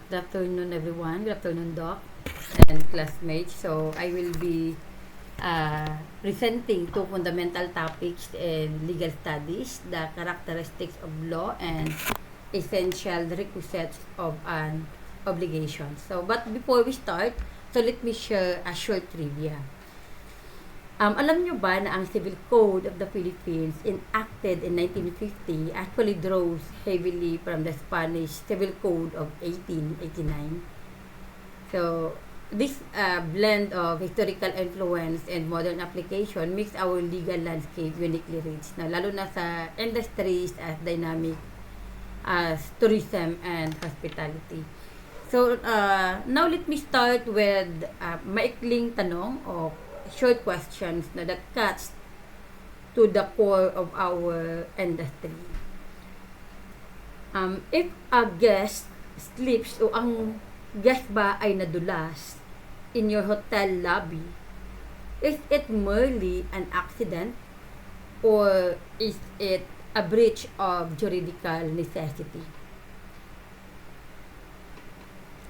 Good afternoon, everyone. Good afternoon, Doc and classmates. So, I will be presenting two fundamental topics in legal studies, the characteristics of law and essential requisites of an obligation. So, but before we start, so let me share a short trivia. Alam nyo ba na ang Civil Code of the Philippines, enacted in 1950, actually draws heavily from the Spanish Civil Code of 1889? So, this blend of historical influence and modern application makes our legal landscape uniquely rich, na lalo na sa industries as dynamic as tourism and hospitality. So, now let me start with maikling tanong o short questions na that cuts to the core of our industry. If a guest slips o ang guest ba ay nadulas in your hotel lobby, is it merely an accident or is it a breach of juridical necessity?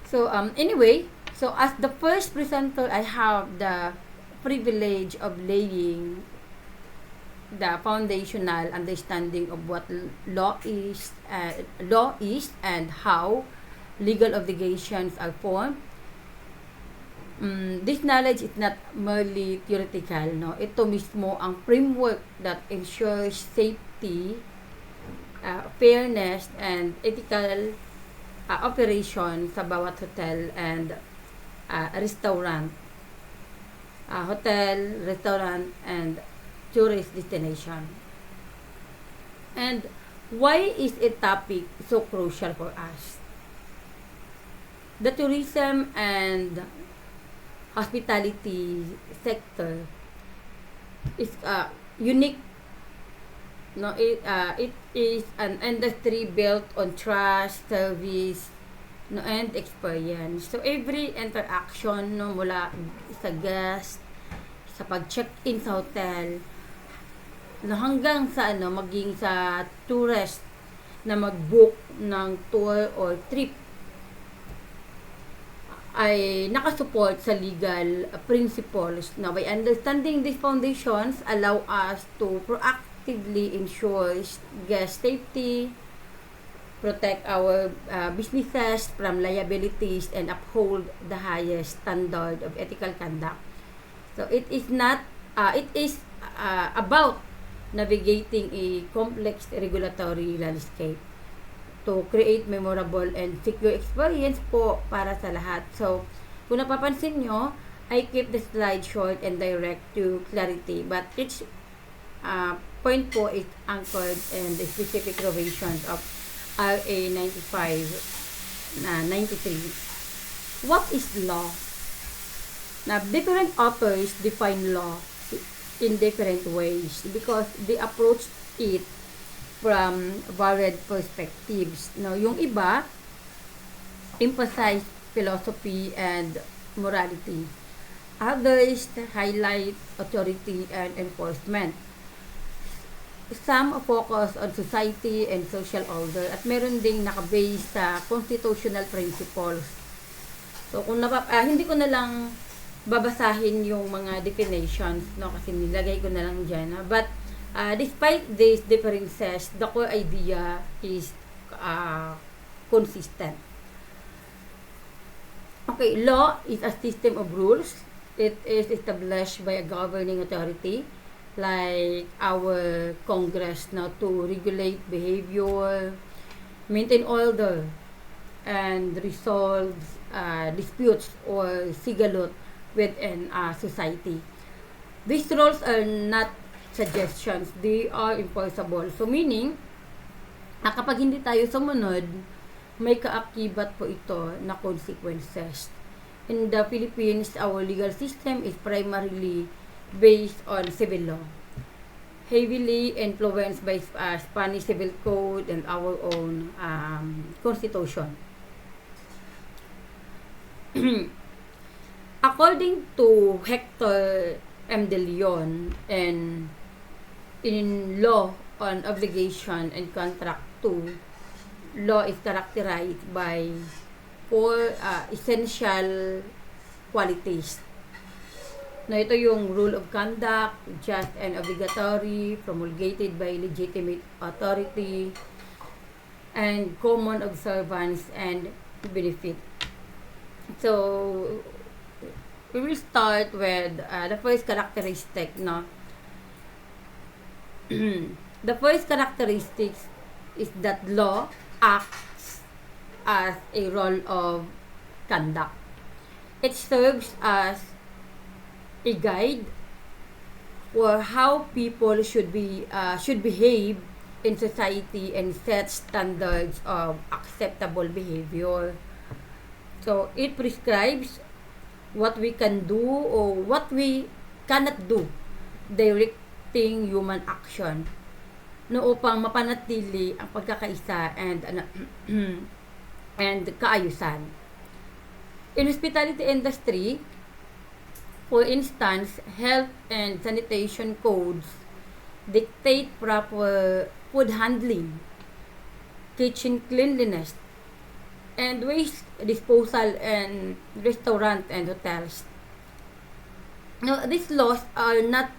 So anyway, so as the first presenter, I have the privilege of laying the foundational understanding of what law is and how legal obligations are formed. This knowledge is not merely theoretical, no? Ito mismo ang framework that ensures safety, fairness, and ethical operation sa bawat hotel and restaurant. Hotel, restaurant, and tourist destination. And why is a topic so crucial for us? The tourism and hospitality sector is unique. No, it is an industry built on trust, service, no, and experience. So every interaction, no, mula sa guest, sa pag-check-in sa hotel, no, hanggang sa maging sa tourist na mag-book ng tour or trip, ay nakasupport sa legal principles. Now, by understanding these foundations, allow us to proactively ensure guest safety, protect our businesses from liabilities, and uphold the highest standard of ethical conduct. So it is about navigating a complex regulatory landscape to create memorable and secure experience po para sa lahat. So, kung napapansin nyo, I keep the slide short and direct to clarity, but each point po is anchored in the specific provisions of RA 95-93. What is law? Now, different authors define law in different ways because they approach it from varied perspectives. Now, yung iba emphasize philosophy and morality. Others highlight authority and enforcement. Some focus on society and social order at meron ding nakabase sa constitutional principles. So, kung hindi ko na lang babasahin yung mga definitions, no, kasi nilagay ko na lang dyan. But, despite these differences, the core idea is consistent. Okay, law is a system of rules. It is established by a governing authority like our Congress now to regulate behavior, maintain order, and resolve disputes or sigalot within society. These rules are not suggestions, they are enforceable. So meaning, kapag hindi tayo sumunod, may kaakibat po ito na consequences. In the Philippines, our legal system is primarily based on civil law, heavily influenced by Spanish Civil Code and our own Constitution. According to Hector M. De Leon in Law on Obligation and Contract 2, law is characterized by 4 essential qualities. Na ito yung rule of conduct, just and obligatory, promulgated by legitimate authority, and common observance and benefit. So, we will start with the first characteristic, no? The first characteristic is that law acts as a role of conduct. It serves as a guide for how people should behave in society and set standards of acceptable behavior. So it prescribes what we can do or what we cannot do, directing human action no upang mapanatili ang pagkakaisa and and kaayusan. In hospitality industry, for instance, health and sanitation codes dictate proper food handling, kitchen cleanliness, and waste disposal in restaurants and hotels. Now, these laws are not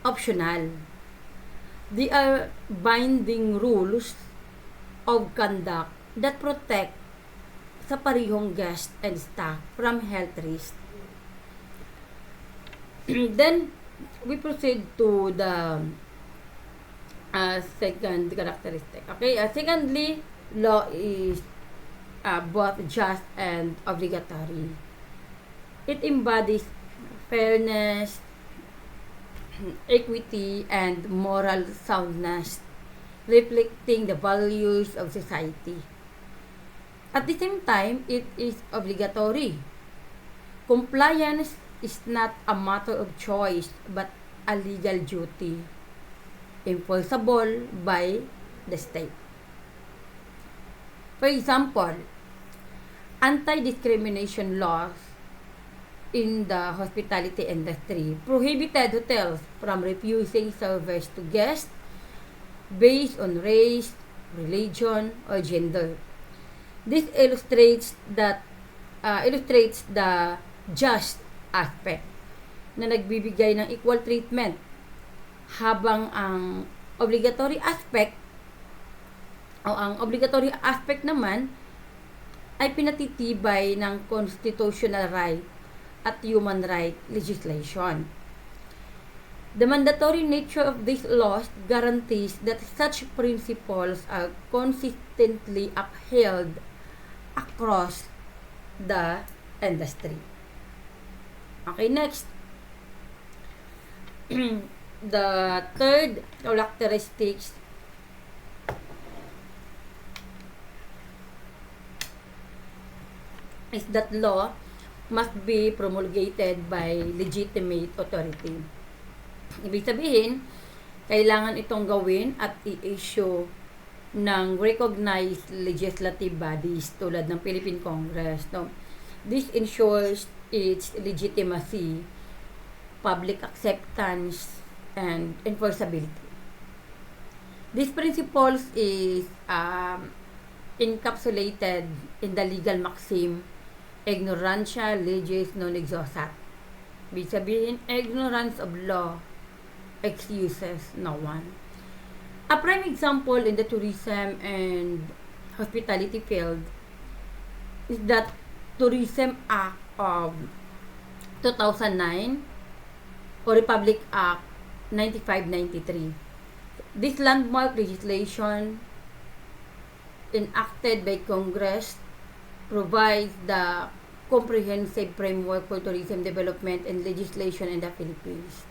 optional. They are binding rules of conduct that protect sa parihong guest and staff from health risk. Then, we proceed to the second characteristic. Okay, secondly, law is both just and obligatory. It embodies fairness, equity, and moral soundness, reflecting the values of society. At the same time, it is obligatory. Compliance is not a matter of choice but a legal duty enforceable by the state. For example, anti-discrimination laws in the hospitality industry prohibited hotels from refusing service to guests based on race, religion, or gender. This illustrates the just aspect na nagbibigay ng equal treatment, habang ang obligatory aspect naman ay pinatitibay ng constitutional right at human right legislation. The mandatory nature of these laws guarantees that such principles are consistently upheld across the industry. Okay, next. The third characteristics is that law must be promulgated by legitimate authority. Ibig sabihin, kailangan itong gawin at i-issue ng recognized legislative bodies tulad ng Philippine Congress. No? This ensures its legitimacy, public acceptance, and enforceability. These principles is encapsulated in the legal maxim, ignorantia legis non exhaustat. Ibig sabihin, ignorance of law excuses no one. A prime example in the tourism and hospitality field is that Tourism Act of 2009 or Republic Act 9593. This landmark legislation enacted by Congress provides the comprehensive framework for tourism development and legislation in the Philippines.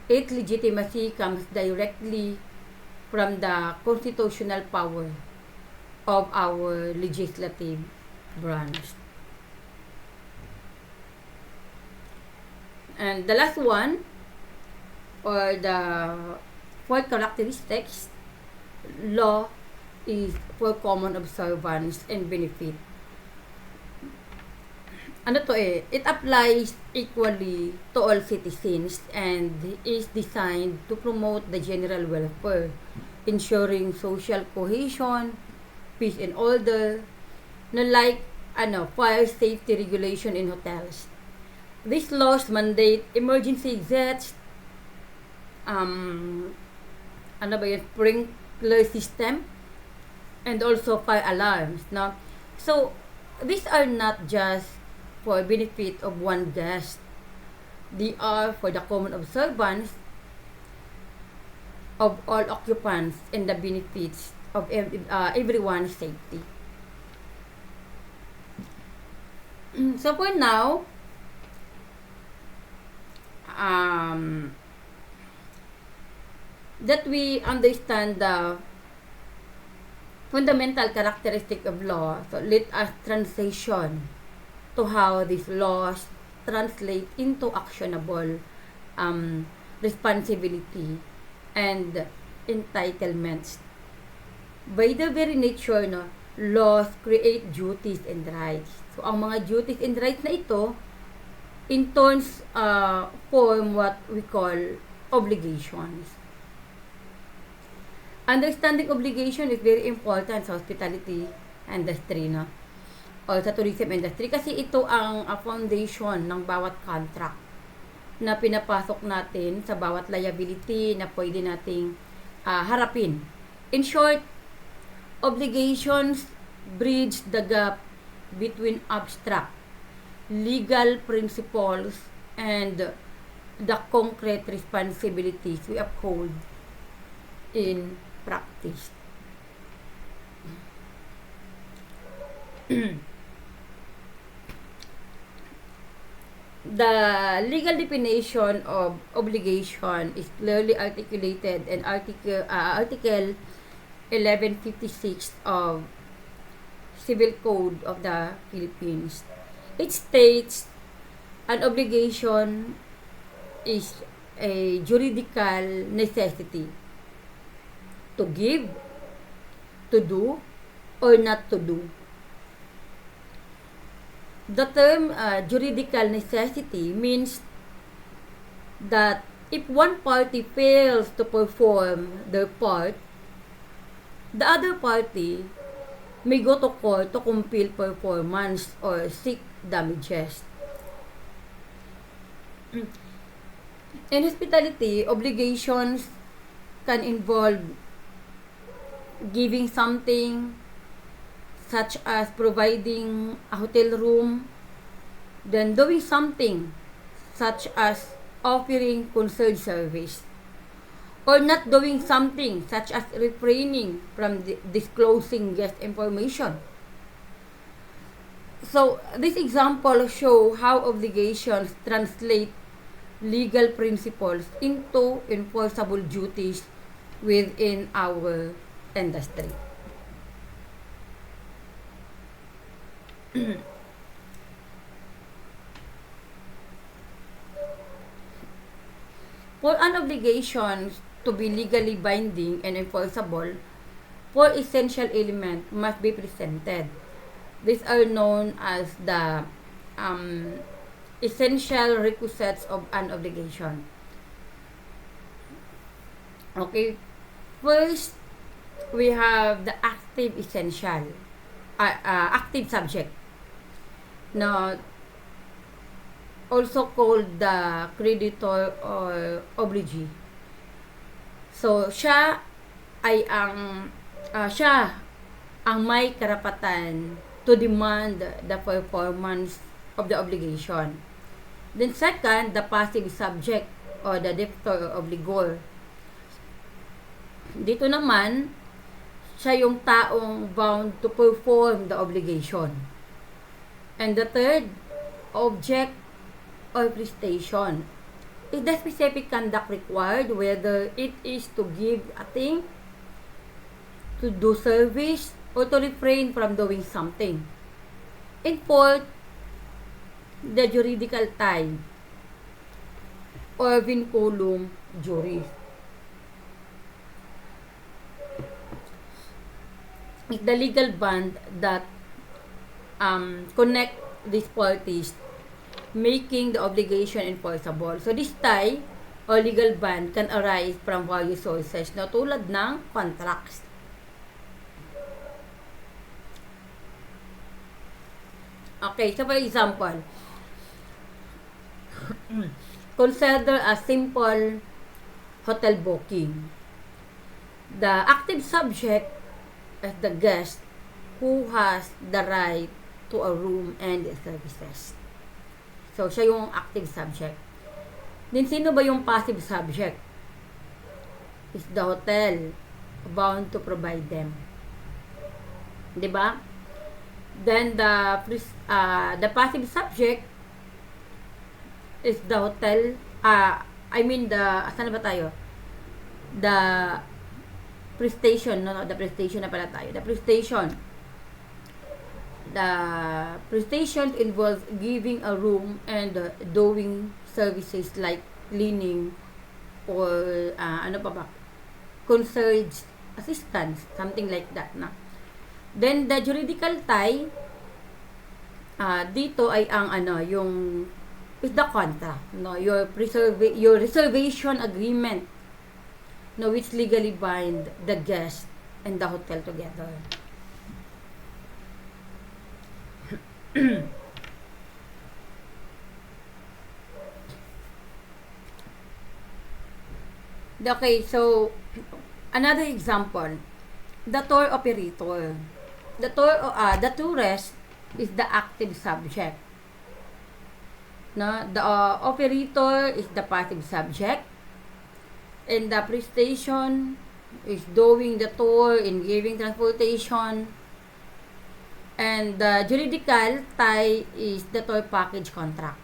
Its legitimacy comes directly from the constitutional power of our legislative branch. And the last one, or the fourth characteristics, law is for common observance and benefit. Ano to it applies equally to all citizens and is designed to promote the general welfare, ensuring social cohesion, peace and order, na like fire safety regulation in hotels. These laws mandate emergency exits, sprinkler system, and also fire alarms, no? So, these are not just for benefit of one guest. They are for the common observance of all occupants and the benefits of everyone's safety. So for now, that we understand the fundamental characteristic of law, so let us transition to how these laws translate into actionable responsibility and entitlements. By the very nature, no, laws create duties and rights. So, ang mga duties and rights na ito, in turns, form what we call obligations. Understanding obligation is very important sa hospitality industry, no? O sa tourism industry, kasi ito ang foundation ng bawat contract na pinapasok natin sa bawat liability na pwede nating harapin. In short, obligations bridge the gap between abstract legal principles and the concrete responsibilities we uphold in practice. The legal definition of obligation is clearly articulated in Article 1156 of Civil Code of the Philippines. It states an obligation is a juridical necessity to give, to do, or not to do. The term juridical necessity means that if one party fails to perform their part, the other party may go to court to compel performance or seek damages. In hospitality, obligations can involve giving something, such as providing a hotel room, then doing something, such as offering concierge service, or not doing something, such as refraining from disclosing guest information. So, this example show how obligations translate legal principles into enforceable duties within our industry. For an obligation to be legally binding and enforceable, four essential elements must be presented. These are known as the essential requisites of an obligation. Okay, first we have the active essential, active subject. Now, also called the creditor or obligee. So, siya ang may karapatan to demand the performance of the obligation. Then second, the passive subject or the debtor or obligor. Dito naman, siya yung taong bound to perform the obligation. And the third, object or prestation. Is the specific conduct required, whether it is to give a thing, to do service, or to refrain from doing something. And fourth, the juridical tie or vinculum juris. It's the legal bond that connect these parties, making the obligation enforceable. So, this tie or legal bond can arise from various sources na tulad ng contracts. Okay, so for example, consider a simple hotel booking. The active subject is the guest who has the right to a room and services. So, siya yung active subject. Then, sino ba yung passive subject? Is the hotel bound to provide them. Diba? Then, the passive subject is the hotel, saan ba tayo? The prestation, no, the prestation na pala tayo. The prestation involves giving a room and doing services like cleaning or concierge assistance, something like that, na. Then the juridical tie dito ay ang yung is the contract, no, your reservation agreement, no, which legally bind the guest and the hotel together. Okay, so another example, the tour operator. The tourist is the active subject. No, the operator is the passive subject, and the prestation is doing the tour and giving transportation, and the juridical tie is the tour package contract.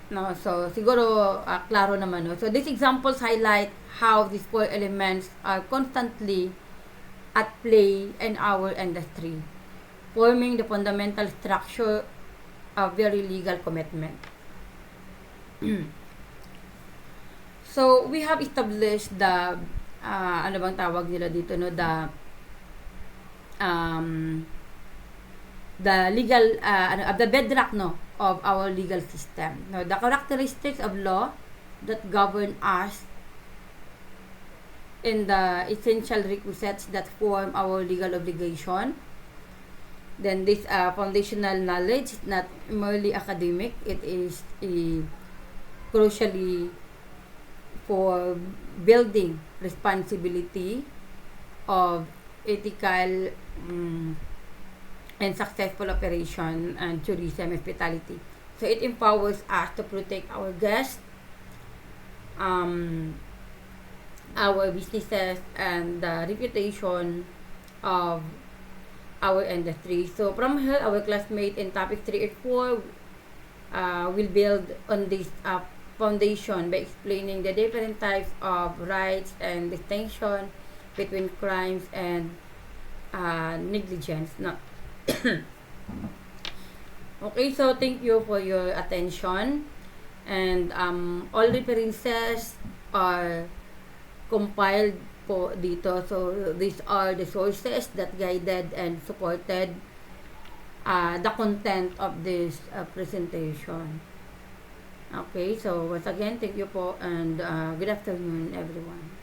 No, so siguro klaro naman, no. So these examples highlight how these four elements are constantly at play in our industry, forming the fundamental structure of very legal commitment. So we have established the ano bang tawag nila dito, no, the legal the bedrock, no, of our legal system, no, the characteristics of law that govern us in the essential requisites that form our legal obligation. Then this foundational knowledge is not merely academic, it is crucially for building responsibility of ethical and successful operation and tourism hospitality. So it empowers us to protect our guests, our businesses, and the reputation of our industry. So from here, our classmate in topic 3 and 4 will build on this foundation by explaining the different types of rights and distinction between crimes and negligence. No. Okay, so thank you for your attention, and all references are compiled po dito. So these are the sources that guided and supported the content of this presentation. Okay, so once again, thank you po, and good afternoon everyone.